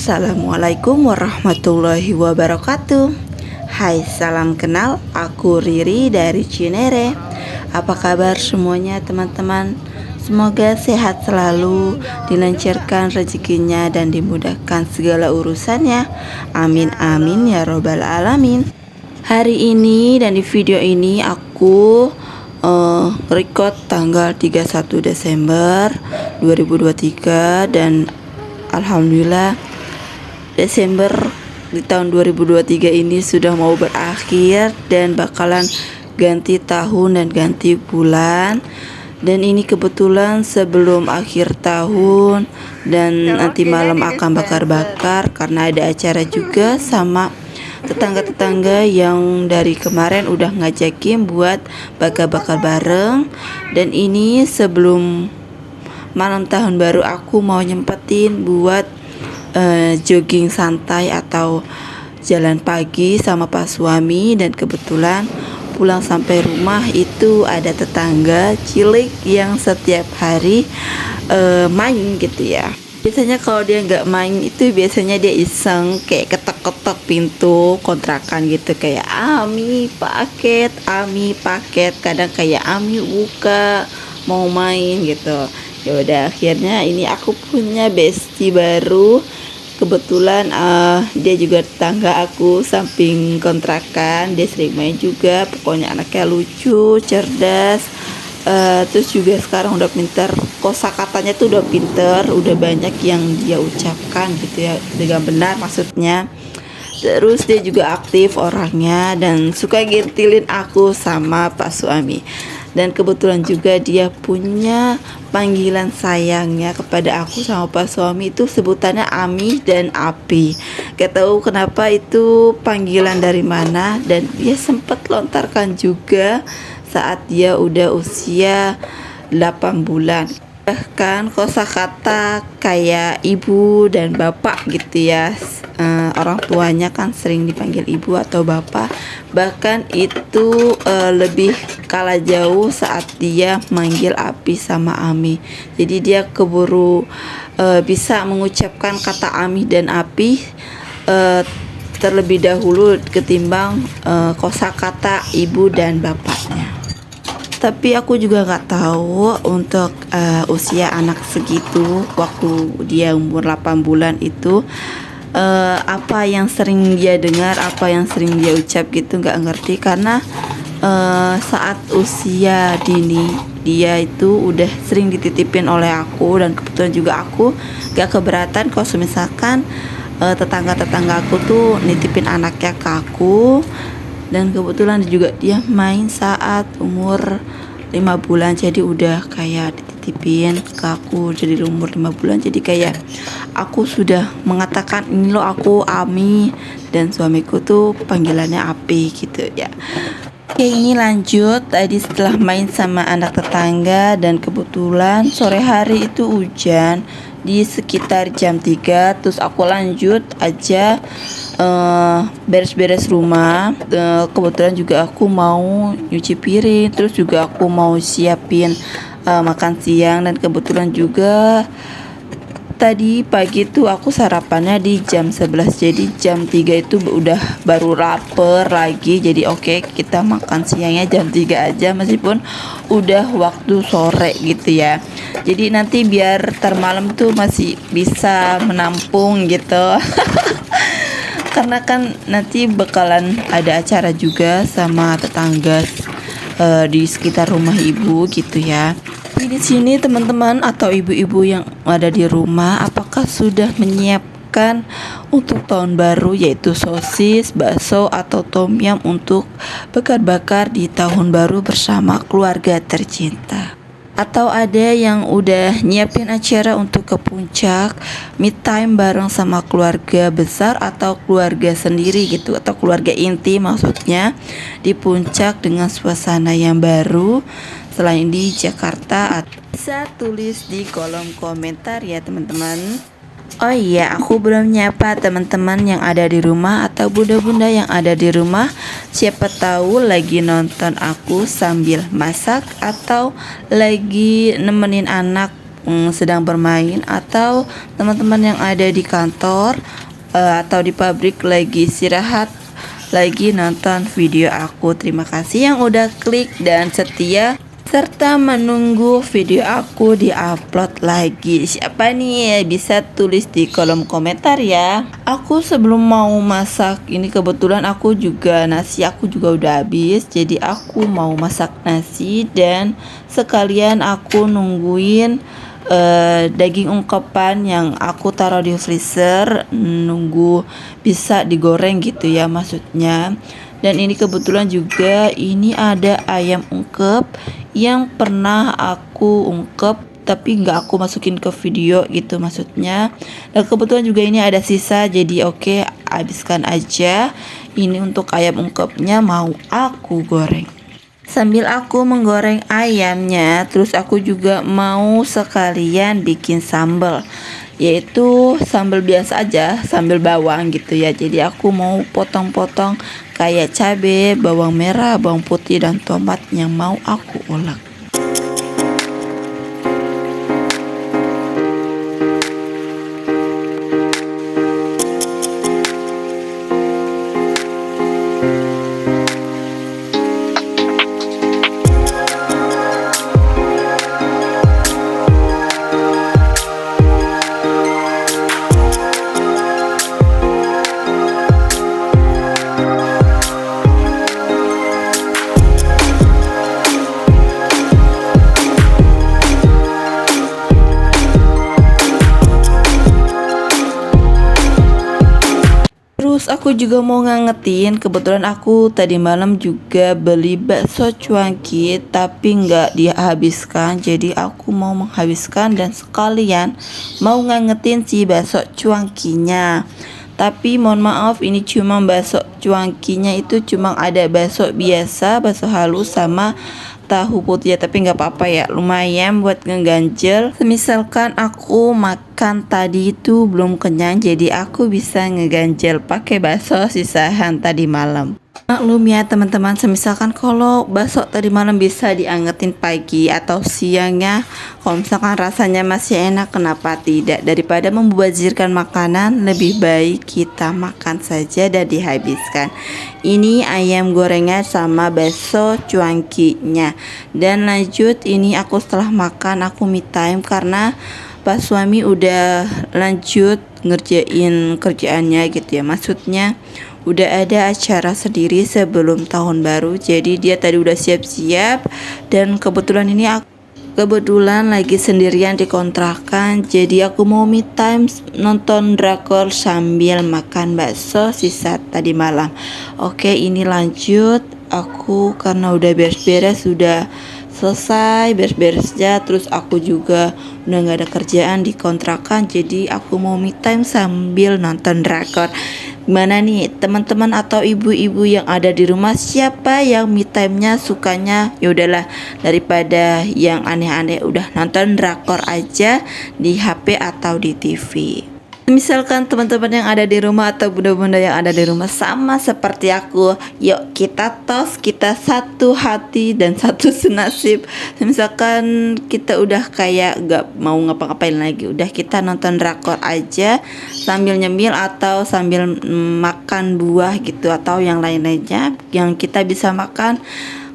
Assalamualaikum warahmatullahi wabarakatuh. Hai, salam kenal, aku Riri dari Cinere. Apa kabar semuanya teman-teman? Semoga sehat selalu, dilancarkan rezekinya dan dimudahkan segala urusannya. Amin amin ya robbal alamin. Hari ini dan di video ini aku record tanggal 31 Desember 2023 dan alhamdulillah Desember di tahun 2023 ini sudah mau berakhir dan bakalan ganti tahun dan ganti bulan. Dan ini kebetulan sebelum akhir tahun dan nanti malam akan bakar-bakar karena ada acara juga sama tetangga-tetangga yang dari kemarin udah ngajakin buat bakar-bakar bareng. Dan ini sebelum malam tahun baru aku mau nyempetin buat jogging santai atau jalan pagi sama Pak suami. Dan kebetulan pulang sampai rumah itu ada tetangga cilik yang setiap hari main gitu ya. Biasanya kalau dia nggak main itu biasanya dia iseng kayak ketok-ketok pintu kontrakan gitu, kayak Ami paket, kadang kayak Ami buka mau main gitu. Ya udah, akhirnya ini aku punya bestie baru. Kebetulan dia juga tetangga aku samping kontrakan, dia sering main juga. Pokoknya anaknya lucu, cerdas, terus juga sekarang udah pinter, kosakatanya tuh udah pinter, udah banyak yang dia ucapkan gitu ya, dengan benar maksudnya. Terus dia juga aktif orangnya dan suka gintilin aku sama Pak suami. Dan kebetulan juga dia punya panggilan sayangnya kepada aku sama Pak suami, itu sebutannya Ami dan Api. Gak tahu kenapa itu panggilan dari mana, dan dia sempat lontarkan juga saat dia udah usia 8 bulan. Bahkan kosakata kayak ibu dan bapak gitu ya. Orang tuanya kan sering dipanggil ibu atau bapak. Bahkan itu lebih kalah jauh saat dia manggil Api sama Ami. Jadi dia keburu bisa mengucapkan kata Ami dan Api terlebih dahulu ketimbang kosakata ibu dan bapaknya. Tapi aku juga nggak tahu untuk usia anak segitu, waktu dia umur 8 bulan itu apa yang sering dia dengar, apa yang sering dia ucap gitu, nggak ngerti. Karena saat usia dini dia itu udah sering dititipin oleh aku, dan kebetulan juga aku gak keberatan kalau misalkan tetangga-tetangga aku tuh nitipin anaknya ke aku. Dan kebetulan juga dia main saat umur 5 bulan, jadi udah kayak dititipin ke aku jadi umur 5 bulan. Jadi kayak aku sudah mengatakan ini loh aku Ami, dan suamiku tuh panggilannya Api gitu ya. Oke, ini lanjut. Tadi setelah main sama anak tetangga, dan kebetulan sore hari itu hujan di sekitar jam 3. Terus aku lanjut aja beres-beres rumah. Kebetulan juga aku mau nyuci piring, terus juga aku mau siapin makan siang. Dan kebetulan juga tadi pagi tuh aku sarapannya di jam 11, jadi jam 3 itu udah baru lapar lagi. Jadi oke, kita makan siangnya jam 3 aja meskipun udah waktu sore gitu ya. Jadi nanti biar termalam tuh masih bisa menampung gitu. Karena kan nanti bakalan ada acara juga sama tetangga di sekitar rumah ibu gitu ya. Di sini teman-teman atau ibu-ibu yang ada di rumah, apakah sudah menyiapkan untuk tahun baru, yaitu sosis, bakso atau tom yum untuk bakar-bakar di tahun baru bersama keluarga tercinta? Atau ada yang udah nyiapin acara untuk ke puncak, me time bareng sama keluarga besar atau keluarga sendiri gitu, atau keluarga inti maksudnya, di puncak dengan suasana yang baru selain di Jakarta? Bisa tulis di kolom komentar ya teman-teman. Oh iya, aku belum nyapa teman-teman yang ada di rumah atau bunda-bunda yang ada di rumah. Siapa tahu lagi nonton aku sambil masak atau lagi nemenin anak sedang bermain, atau teman-teman yang ada di kantor atau di pabrik lagi istirahat, lagi nonton video aku. Terima kasih yang udah klik dan setia serta menunggu video aku diupload lagi. Siapa nih? Bisa tulis di kolom komentar ya. Aku sebelum mau masak ini, kebetulan aku juga nasi aku juga udah habis, jadi aku mau masak nasi dan sekalian aku nungguin daging ungkepan yang aku taruh di freezer, nunggu bisa digoreng gitu ya maksudnya. Dan ini kebetulan juga ini ada ayam ungkep yang pernah aku ungkep tapi nggak aku masukin ke video gitu maksudnya. Dan kebetulan juga ini ada sisa, jadi oke, habiskan aja. Ini untuk ayam ungkepnya mau aku goreng. Sambil aku menggoreng ayamnya, terus aku juga mau sekalian bikin sambal, yaitu sambal biasa aja, sambal bawang gitu ya. Jadi aku mau potong-potong kayak cabai, bawang merah, bawang putih, dan tomat yang mau aku ulek. Terus aku juga mau ngangetin, kebetulan aku tadi malam juga beli bakso cuanki tapi nggak dihabiskan, jadi aku mau menghabiskan dan sekalian mau ngangetin si bakso cuankinya. Tapi mohon maaf, ini cuma bakso cuankinya itu cuma ada bakso biasa, bakso halus sama tahu putih ya, tapi nggak apa-apa ya, lumayan buat ngeganjel. Misalkan aku makan tadi itu belum kenyang, jadi aku bisa ngeganjel pakai bakso sisahan tadi malam. Maklum ya teman-teman, semisalkan kalau bakso tadi malam bisa diangetin pagi atau siangnya, kalau misalkan rasanya masih enak, kenapa tidak? Daripada membazirkan makanan, lebih baik kita makan saja dan dihabiskan. Ini ayam gorengnya sama bakso cuankinya. Dan lanjut, ini aku setelah makan aku me time karena Pak suami udah lanjut ngerjain kerjaannya gitu ya, maksudnya udah ada acara sendiri sebelum tahun baru, jadi dia tadi udah siap-siap. Dan kebetulan ini aku lagi sendirian di kontrakan, jadi aku mau me time nonton drakor sambil makan bakso sisa tadi malam. Oke, ini lanjut aku karena udah beres-beres, sudah selesai beres-beresnya, terus aku juga udah gak ada kerjaan di kontrakan, jadi aku mau me time sambil nonton drakor. Gimana nih teman-teman atau ibu-ibu yang ada di rumah, siapa yang me time-nya sukanya ya udahlah, daripada yang aneh-aneh udah nonton drakor aja di HP atau di TV. Misalkan teman-teman yang ada di rumah atau bunda-bunda yang ada di rumah sama seperti aku, yuk kita tos, kita satu hati dan satu senasib. Misalkan kita udah kayak gak mau ngapa-ngapain lagi, udah kita nonton drakor aja sambil nyemil atau sambil makan buah gitu atau yang lain-lainnya yang kita bisa makan.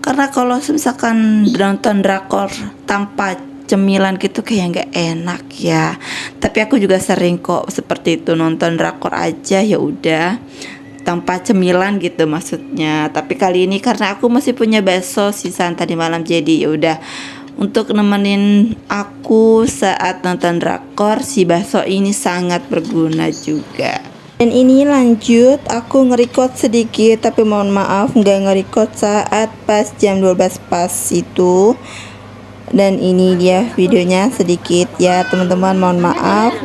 Karena kalau misalkan nonton drakor tanpa cemilan gitu kayak nggak enak ya. Tapi aku juga sering kok seperti itu, nonton drakor aja ya udah tanpa cemilan gitu maksudnya. Tapi kali ini karena aku masih punya bakso sisaan tadi malam, jadi ya udah untuk nemenin aku saat nonton drakor, si bakso ini sangat berguna juga. Dan ini lanjut aku nge-record sedikit, tapi mohon maaf nggak nge-record saat pas jam 12 pas itu. Dan ini dia videonya sedikit ya teman-teman, mohon maaf.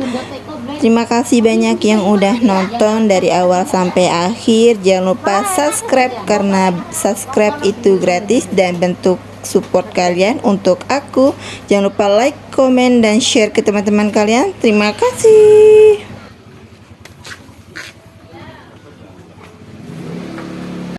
Terima kasih banyak yang udah nonton dari awal sampai akhir. Jangan lupa subscribe karena subscribe itu gratis dan bentuk support kalian untuk aku. Jangan lupa like, komen, dan share ke teman-teman kalian. Terima kasih.